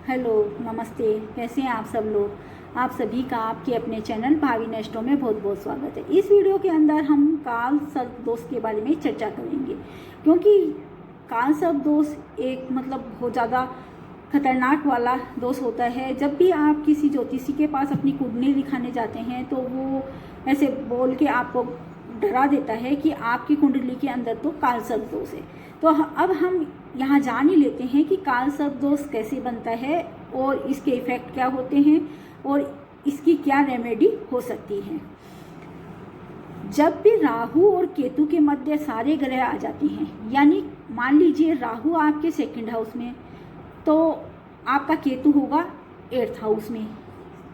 Hello, नमस्ते। कैसे हैं आप सब लोग? आप सभी का आपके अपने चैनल भावी नेस्टो में बहुत बहुत स्वागत है। इस वीडियो के अंदर हम काल सर्प दोष के बारे में चर्चा करेंगे, क्योंकि काल सर्प दोष एक बहुत ज़्यादा खतरनाक वाला दोष होता है। जब भी आप किसी ज्योतिषी के पास अपनी कुंडली दिखाने जाते हैं तो वो ऐसे बोल के आपको डरा देता है कि आपकी कुंडली के अंदर तो काल सर्प दोष है। तो अब हम यहाँ जान ही लेते हैं कि काल सर्प दोष कैसे बनता है और इसके इफ़ेक्ट क्या होते हैं और इसकी क्या रेमेडी हो सकती है। जब भी राहु और केतु के मध्य सारे ग्रह आ जाते हैं, यानी मान लीजिए राहु आपके सेकंड हाउस में, तो आपका केतु होगा 8th हाउस में।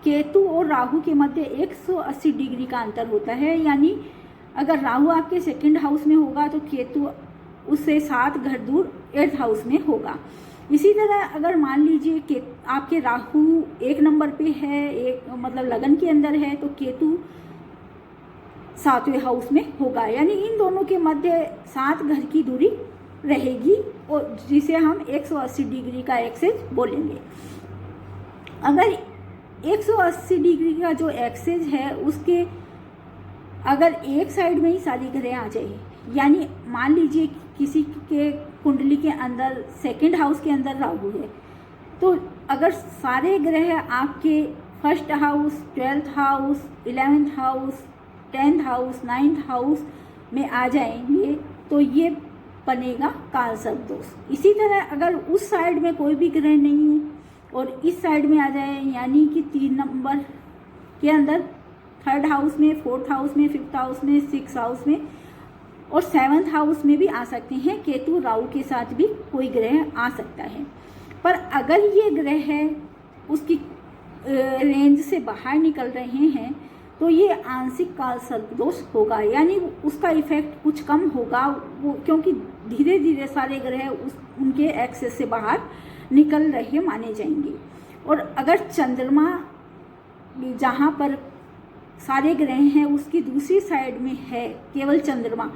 केतु और राहु के मध्य 180 डिग्री का अंतर होता है, यानी अगर राहु आपके सेकंड हाउस में होगा तो केतु उससे 7 घर दूर 8th हाउस में होगा। इसी तरह अगर मान लीजिए कि आपके राहु 1 नंबर पे है, एक लगन के अंदर है, तो केतु 7वें हाउस में होगा, यानी इन दोनों के मध्य 7 घर की दूरी रहेगी और जिसे हम 180 डिग्री का एक्सेस बोलेंगे। अगर 180 डिग्री का जो एक्सेस है उसके अगर एक साइड में ही सारी ग्रह आ जाए, यानी मान लीजिए किसी के कुंडली के अंदर सेकंड हाउस के अंदर राहु है, तो अगर सारे ग्रह आपके 1st house, 12th house, 11th house, 10th house, 9th house में आ जाएंगे तो ये बनेगा काल सर्प दोष। इसी तरह अगर उस साइड में कोई भी ग्रह नहीं है और इस साइड में आ जाए, यानी कि 3 नंबर के अंदर 3rd हाउस में, 4th हाउस में, 5th हाउस में, 6th हाउस में और 7th हाउस में भी आ सकते हैं। केतु राहु के साथ भी कोई ग्रह आ सकता है। पर अगर ये ग्रह उसकी रेंज से बाहर निकल रहे हैं तो ये आंशिक काल सर्प दोष होगा, यानी उसका इफेक्ट कुछ कम होगा वो, क्योंकि धीरे धीरे सारे ग्रह उनके एक्सेस से बाहर निकल रहे माने जाएंगे। और अगर चंद्रमा जहाँ पर सारे ग्रह हैं उसकी दूसरी साइड में है केवल चंद्रमा,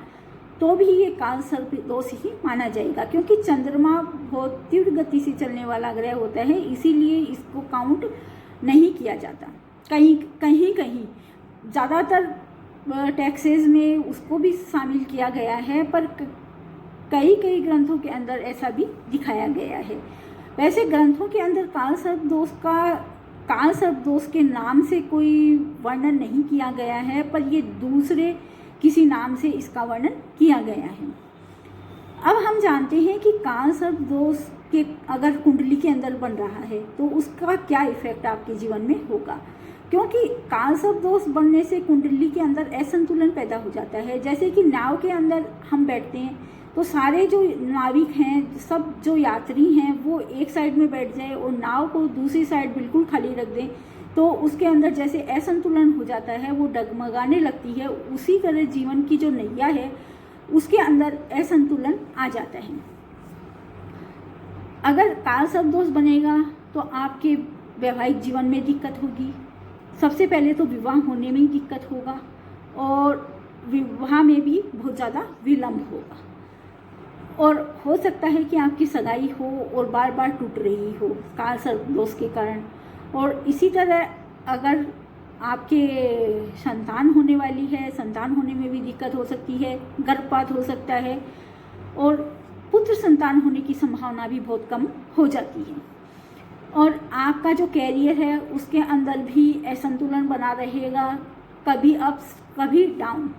तो भी ये काल सर्प दोष ही माना जाएगा, क्योंकि चंद्रमा बहुत तीव्र गति से चलने वाला ग्रह होता है, इसीलिए इसको काउंट नहीं किया जाता। कहीं कहीं ज़्यादातर टेक्सेस में उसको भी शामिल किया गया है, पर कई ग्रंथों के अंदर ऐसा भी दिखाया गया है। वैसे ग्रंथों के अंदर काल सर्प दोष के नाम से कोई वर्णन नहीं किया गया है, पर ये दूसरे किसी नाम से इसका वर्णन किया गया है। अब हम जानते हैं कि काल सर्प दोष के अगर कुंडली के अंदर बन रहा है तो उसका क्या इफेक्ट आपके जीवन में होगा, क्योंकि काल सर्प दोष बनने से कुंडली के अंदर असंतुलन पैदा हो जाता है। जैसे कि नाव के अंदर हम बैठते हैं तो सारे जो नाविक हैं, सब जो यात्री हैं, वो एक साइड में बैठ जाए और नाव को दूसरी साइड बिल्कुल खाली रख दें तो उसके अंदर जैसे असंतुलन हो जाता है, वो डगमगाने लगती है। उसी तरह जीवन की जो नैया है उसके अंदर असंतुलन आ जाता है। अगर काल सर्प दोष बनेगा तो आपके वैवाहिक जीवन में दिक्कत होगी। सबसे पहले तो विवाह होने में ही दिक्कत होगा और विवाह में भी बहुत ज़्यादा विलंब होगा, और हो सकता है कि आपकी सगाई हो और बार बार टूट रही हो काल सर्प दोष के कारण। और इसी तरह अगर आपके संतान होने वाली है, संतान होने में भी दिक्कत हो सकती है, गर्भपात हो सकता है और पुत्र संतान होने की संभावना भी बहुत कम हो जाती है। और आपका जो कैरियर है उसके अंदर भी असंतुलन बना रहेगा, कभी अप्स कभी डाउन।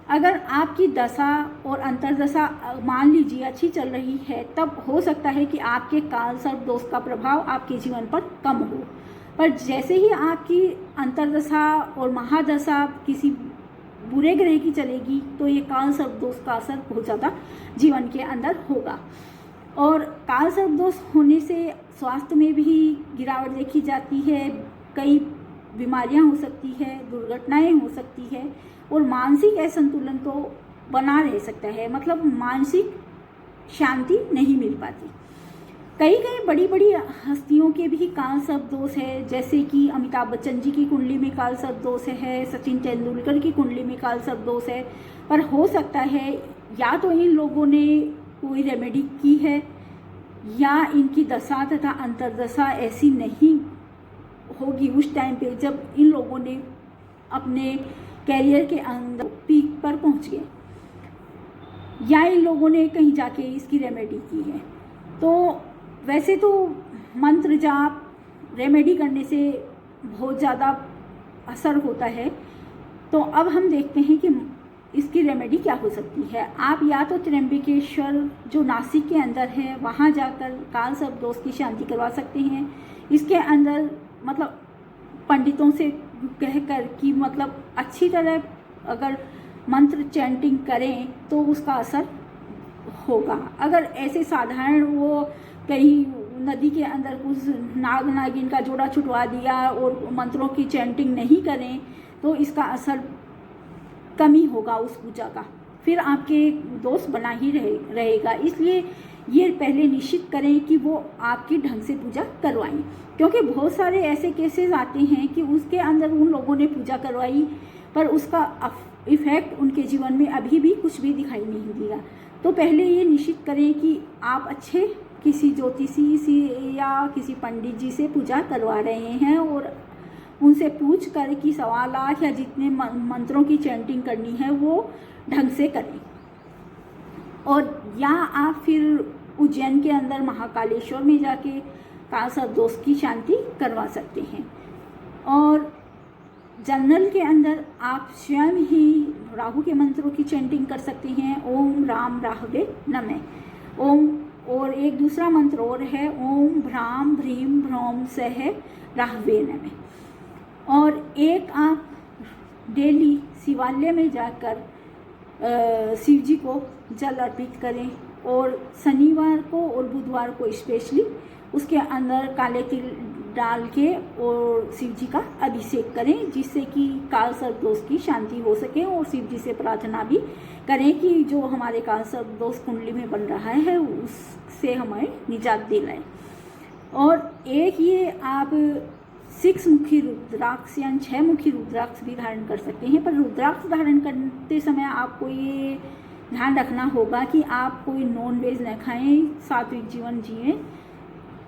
अगर आपकी दशा और अंतर्दशा मान लीजिए अच्छी चल रही है, तब हो सकता है कि आपके काल सर्प दोष का प्रभाव आपके जीवन पर कम हो, पर जैसे ही आपकी अंतर्दशा और महादशा किसी बुरे ग्रह की चलेगी तो ये काल सर्प दोष का असर बहुत ज़्यादा जीवन के अंदर होगा। और काल सर्प दोष होने से स्वास्थ्य में भी गिरावट देखी जाती है, कई बीमारियां हो सकती है, दुर्घटनाएं हो सकती है और मानसिक असंतुलन तो बना रह सकता है, मानसिक शांति नहीं मिल पाती। कई बड़ी हस्तियों के भी काल सर्प दोष है, जैसे कि अमिताभ बच्चन जी की कुंडली में काल सर्प दोष है, सचिन तेंदुलकर की कुंडली में काल सर्प दोष है। पर हो सकता है या तो इन लोगों ने कोई रेमेडी की है या इनकी दशा तथा अंतर्दशा ऐसी नहीं होगी उस टाइम पे जब इन लोगों ने अपने कैरियर के अंदर पीक पर पहुंच गए, या इन लोगों ने कहीं जाके इसकी रेमेडी की है। तो वैसे तो मंत्र जाप रेमेडी करने से बहुत ज़्यादा असर होता है, तो अब हम देखते हैं कि इसकी रेमेडी क्या हो सकती है। आप या तो त्र्यंबकेश्वर जो नासिक के अंदर है वहाँ जाकर काल सर्प दोष की शांति करवा सकते हैं। इसके अंदर मतलब पंडितों से कहकर कि मतलब अच्छी तरह अगर मंत्र चैंटिंग करें तो उसका असर होगा। अगर ऐसे साधारण वो कहीं नदी के अंदर कुछ नाग नागिन का जोड़ा छुटवा दिया और मंत्रों की चैंटिंग नहीं करें तो इसका असर कमी होगा उस पूजा का, फिर आपके दोष बना ही रहेगा। इसलिए ये पहले निश्चित करें कि वो आपकी ढंग से पूजा करवाएं, क्योंकि बहुत सारे ऐसे केसेस आते हैं कि उसके अंदर उन लोगों ने पूजा करवाई पर उसका इफेक्ट उनके जीवन में अभी भी कुछ भी दिखाई नहीं दिया। तो पहले ये निश्चित करें कि आप अच्छे किसी ज्योतिषी से या किसी पंडित जी से पूजा करवा रहे हैं और उनसे पूछ कर कि 1.25 लाख या जितने मंत्रों की चैंटिंग करनी है वो ढंग से करें। और या आप फिर उज्जैन के अंदर महाकालेश्वर में जाके काल सर्प दोष की शांति करवा सकते हैं। और जनरल के अंदर आप स्वयं ही राहु के मंत्रों की चैंटिंग कर सकते हैं, ओम राम राहवे नमः ओम। और एक दूसरा मंत्र और है, ओम भ्राम भ्रीम भ्रौम सह राहवे नमः। और एक आप डेली शिवालय में जाकर शिव जी को जल अर्पित करें और शनिवार को और बुधवार को स्पेशली उसके अंदर काले तिल डाल के और शिव जी का अभिषेक करें, जिससे कि काल सर्प दोष की शांति हो सके। और शिव जी से प्रार्थना भी करें कि जो हमारे काल सर्प दोष कुंडली में बन रहा है उससे हमें निजात दिलाए। और एक ये आप 6 मुखी रुद्राक्ष या 6 मुखी रुद्राक्ष भी धारण कर सकते हैं, पर रुद्राक्ष धारण करते समय आपको ये ध्यान रखना होगा कि आप कोई नॉन वेज न खाएं, सात्विक जीवन जिएं।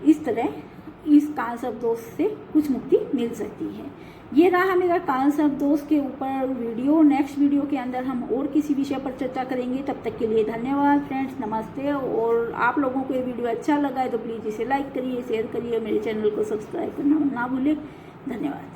इस तरह इस काल सर्प दोष से कुछ मुक्ति मिल सकती है। ये रहा मेरा काल सर्प दोष के ऊपर वीडियो। नेक्स्ट वीडियो के अंदर हम और किसी विषय पर चर्चा करेंगे। तब तक के लिए धन्यवाद फ्रेंड्स, नमस्ते। और आप लोगों को ये वीडियो अच्छा लगा है तो प्लीज़ इसे लाइक करिए, शेयर करिए, मेरे चैनल को सब्सक्राइब करना ना भूलें। धन्यवाद।